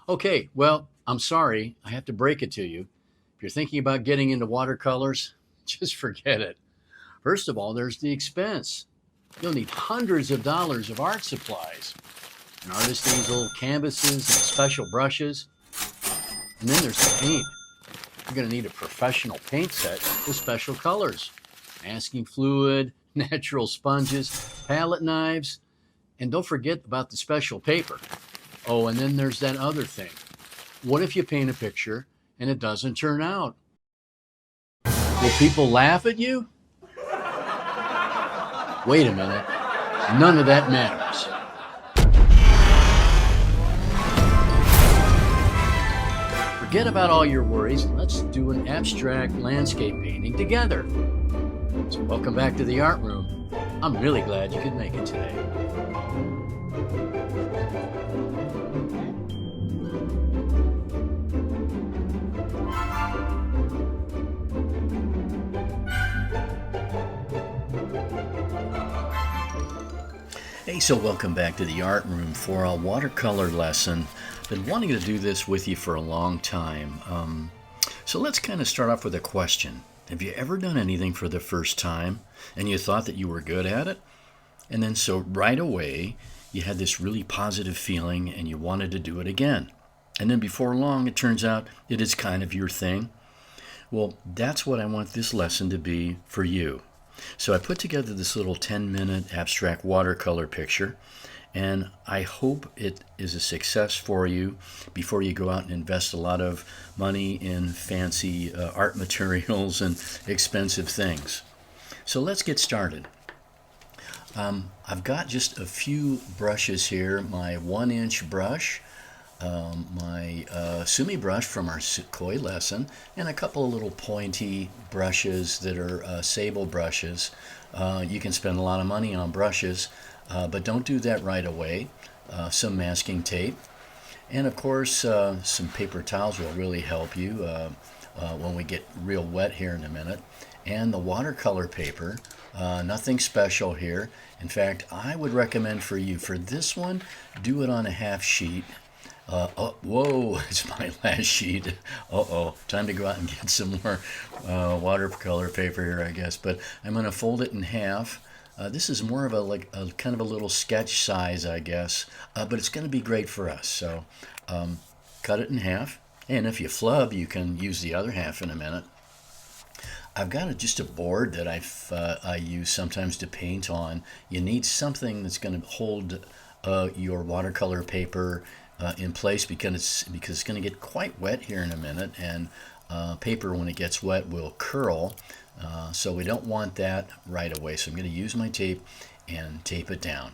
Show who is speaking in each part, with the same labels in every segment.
Speaker 1: Okay, well, I'm sorry. I have to break it to you. If you're thinking about getting into watercolors, just forget it. First of all, there's the expense. You'll need hundreds of dollars of art supplies. An artist needs little canvases and special brushes. And then there's the paint. You're going to need a professional paint set with special colors, masking fluid, natural sponges, palette knives, and don't forget about the special paper. Oh, and then there's that other thing. What if you paint a picture and it doesn't turn out? Will people laugh at you? Wait a minute. None of that matters. Forget about all your worries and let's do an abstract landscape painting together. So welcome back to the art room. I'm really glad you could make it today. Hey, so welcome back to the art room for a watercolor lesson. Been wanting to do this with you for a long time. So let's kind of start off with a question. Have you ever done anything for the first time and you thought that you were good at it? And then so right away you had this really positive feeling and you wanted to do it again. And then before long it turns out it is kind of your thing. Well, that's what I want this lesson to be for you. So I put together this little 10-minute abstract watercolor picture, and I hope it is a success for you before you go out and invest a lot of money in fancy art materials and expensive things. So let's get started. I've got just a few brushes here, my 1-inch brush, my Sumi brush from our koi lesson, and a couple of little pointy brushes that are sable brushes. You can spend a lot of money on brushes, but don't do that right away. Some masking tape, and of course some paper towels will really help you when we get real wet here in a minute. And the watercolor paper, nothing special here. In fact, I would recommend for you, for this one, do it on a half sheet. Oh, whoa, it's my last sheet. Uh-oh, time to go out and get some more watercolor paper here, I guess. But I'm going to fold it in half. This is more of a kind of a little sketch size, I guess. But it's going to be great for us. So cut it in half. And if you flub, you can use the other half in a minute. I've got just a board that I use sometimes to paint on. You need something that's going to hold your watercolor paper in place because it's going to get quite wet here in a minute, and paper when it gets wet will curl, so we don't want that right away. So I'm going to use my tape and tape it down.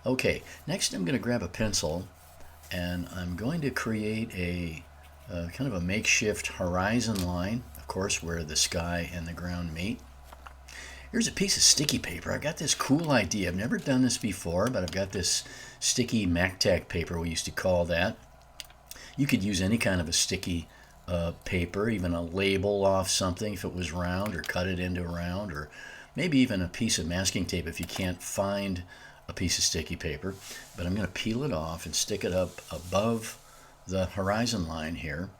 Speaker 1: Okay, next I'm going to grab a pencil and I'm going to create a kind of a makeshift horizon line, of course, where the sky and the ground meet. Here's a piece of sticky paper. I've got this cool idea. I've never done this before, but I've got this sticky MacTac paper, we used to call that. You could use any kind of a sticky paper, even a label off something if it was round, or cut it into round, or maybe even a piece of masking tape if you can't find a piece of sticky paper. But I'm going to peel it off and stick it up above the horizon line here.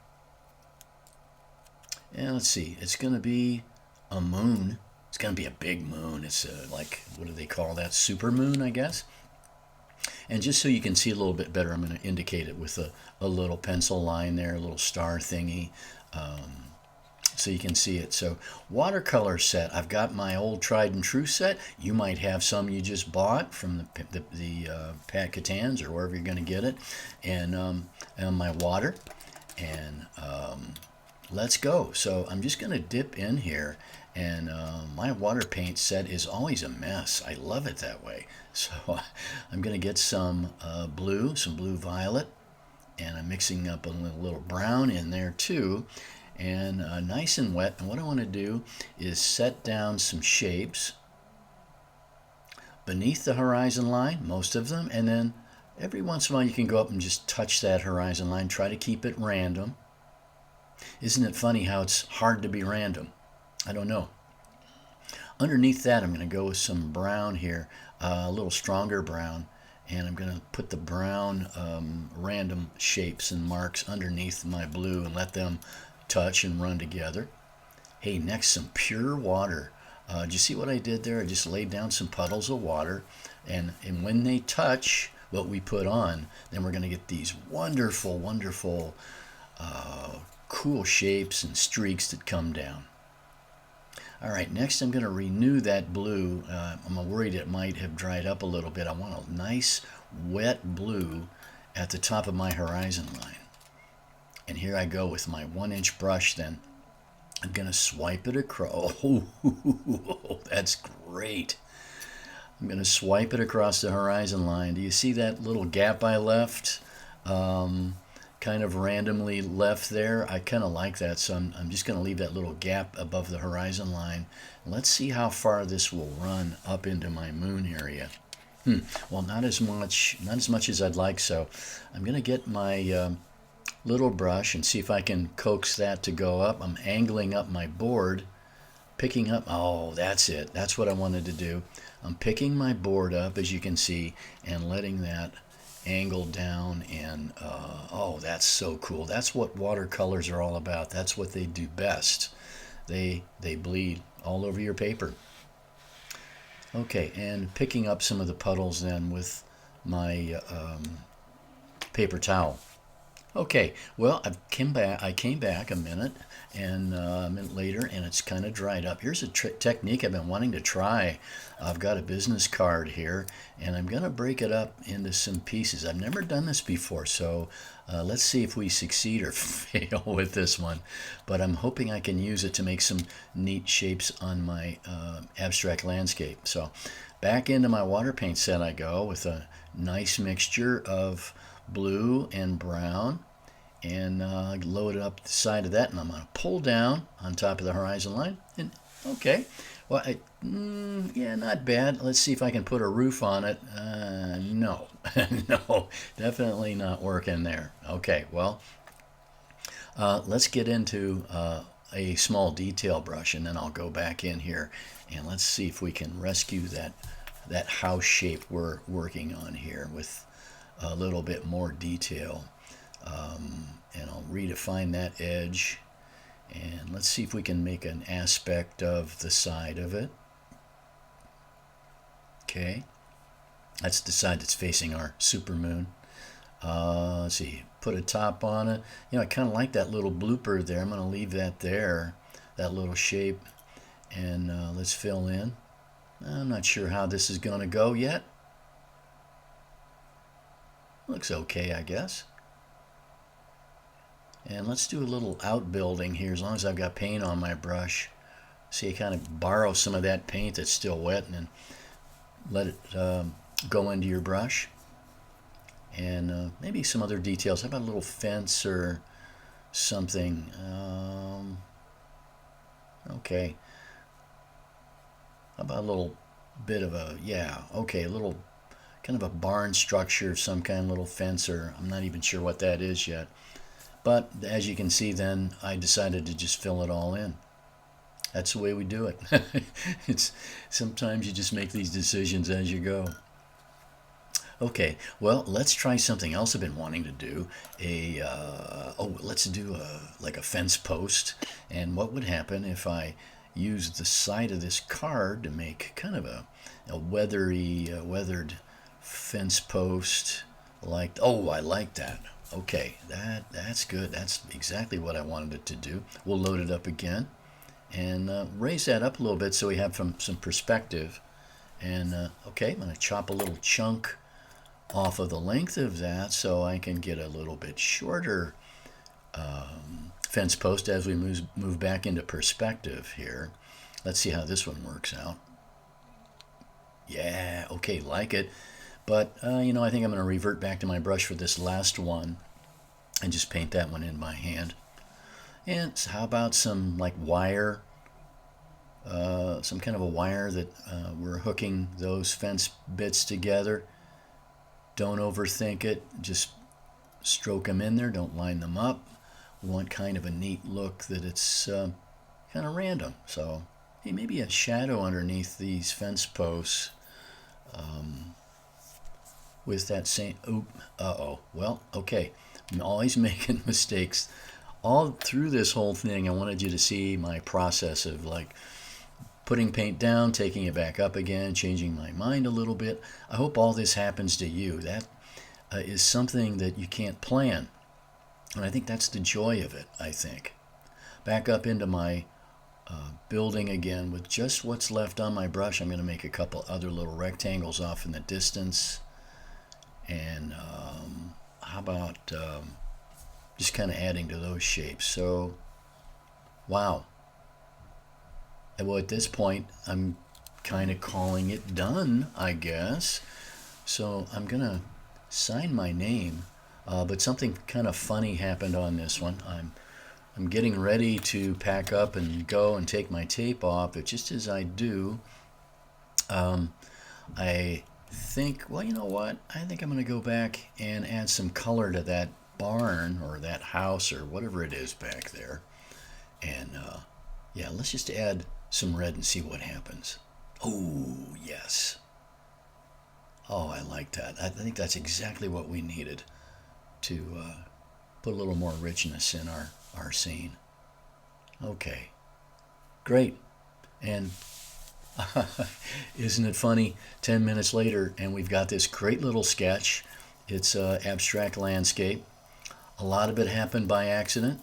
Speaker 1: And let's see, it's going to be a moon. It's going to be a big moon. It's like, what do they call that? Super moon, I guess. And just so you can see a little bit better, I'm going to indicate it with a little pencil line there, a little star thingy, so you can see it. So watercolor set. I've got my old tried and true set. You might have some you just bought from the Pat Catans or wherever you're going to get it. And my water. And let's go. So I'm just going to dip in here. And my water paint set is always a mess. I love it that way. So I'm going to get some blue violet, and I'm mixing up a little brown in there too, and nice and wet. And what I want to do is set down some shapes beneath the horizon line, most of them, and then every once in a while you can go up and just touch that horizon line. Try to keep it random. Isn't it funny how it's hard to be random? I don't know. Underneath that, I'm going to go with some brown here, a little stronger brown, and I'm going to put the brown random shapes and marks underneath my blue and let them touch and run together. Hey, next, some pure water. Did you see what I did there? I just laid down some puddles of water, and when they touch what we put on, then we're going to get these wonderful, wonderful, cool shapes and streaks that come down. All right, next I'm going to renew that blue. I'm worried it might have dried up a little bit. I want a nice wet blue at the top of my horizon line. And here I go with my 1-inch brush then. I'm going to swipe it across. Oh, that's great. I'm going to swipe it across the horizon line. Do you see that little gap I left? Kind of randomly left there. I kind of like that, so I'm just going to leave that little gap above the horizon line. Let's see how far this will run up into my moon area. Well, not as much as I'd like, so I'm going to get my little brush and see if I can coax that to go up. I'm angling up my board, picking up. Oh, that's it. That's what I wanted to do. I'm picking my board up, as you can see, and letting that angle down, and oh, that's so cool. That's what watercolors are all about. That's what they do best. They bleed all over your paper. Okay, and picking up some of the puddles then with my paper towel. Okay, well, I came back a minute later, and it's kind of dried up. Here's a technique I've been wanting to try. I've got a business card here, and I'm going to break it up into some pieces. I've never done this before, so let's see if we succeed or fail with this one. But I'm hoping I can use it to make some neat shapes on my abstract landscape. So back into my water paint set I go with a nice mixture of blue and brown, and load up the side of that, and I'm going to pull down on top of the horizon line. And okay, well, yeah, not bad. Let's see if I can put a roof on it. No, no, definitely not working there. Okay, well, let's get into a small detail brush, and then I'll go back in here and let's see if we can rescue that house shape we're working on here with a little bit more detail. And I'll redefine that edge, and let's see if we can make an aspect of the side of it. Okay, that's the side that's facing our supermoon. Let's see, put a top on it. You know, I kind of like that little blooper there. I'm going to leave that there, that little shape, and let's fill in. I'm not sure how this is going to go yet. Looks okay, I guess. And let's do a little outbuilding here, as long as I've got paint on my brush. See, I kind of borrow some of that paint that's still wet and then let it go into your brush. And maybe some other details. How about a little fence or something? Okay. How about a little bit of a, yeah, okay, a little kind of a barn structure of some kind, little fence, or I'm not even sure what that is yet. But as you can see, then I decided to just fill it all in. That's the way we do it. It's sometimes you just make these decisions as you go. Okay, well, let's try something else I've been wanting to do. Let's do like a fence post. And what would happen if I used the side of this card to make kind of a weathered fence post? Like, oh, I like that. Okay, that's good. That's exactly what I wanted it to do. We'll load it up again and raise that up a little bit so we have some perspective. And okay, I'm going to chop a little chunk off of the length of that so I can get a little bit shorter fence post as we move back into perspective here. Let's see how this one works out. Yeah, okay, like it. But, I think I'm going to revert back to my brush for this last one and just paint that one in by hand. And how about some like wire, some kind of a wire that we're hooking those fence bits together. Don't overthink it. Just stroke them in there. Don't line them up. We want kind of a neat look that it's kind of random. So, hey, maybe a shadow underneath these fence posts. with that same, well, okay, I'm always making mistakes. All through this whole thing, I wanted you to see my process of like putting paint down, taking it back up again, changing my mind a little bit. I hope all this happens to you. That is something that you can't plan. And I think that's the joy of it, I think. Back up into my building again with just what's left on my brush. I'm going to make a couple other little rectangles off in the distance. And how about just kind of adding to those shapes. So, wow. Well, at this point, I'm kind of calling it done, I guess. So I'm going to sign my name, but something kind of funny happened on this one. I'm getting ready to pack up and go and take my tape off, but just as I do, I think, well, you know what? I think I'm going to go back and add some color to that barn or that house or whatever it is back there. And yeah, let's just add some red and see what happens. Oh, yes. Oh, I like that. I think that's exactly what we needed to put a little more richness in our scene. Okay, great. And isn't it funny? 10 minutes later, and we've got this great little sketch. It's abstract landscape. A lot of it happened by accident.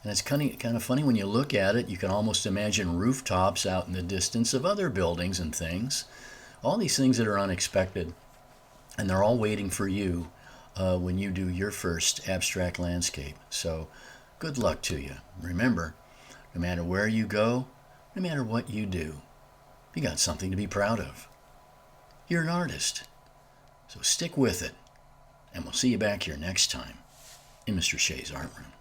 Speaker 1: And it's kind of funny when you look at it. You can almost imagine rooftops out in the distance of other buildings and things. All these things that are unexpected. And they're all waiting for you when you do your first abstract landscape. So good luck to you. Remember, no matter where you go, no matter what you do, you got something to be proud of. You're an artist. So stick with it. And we'll see you back here next time in Mr. Shay's Art Room.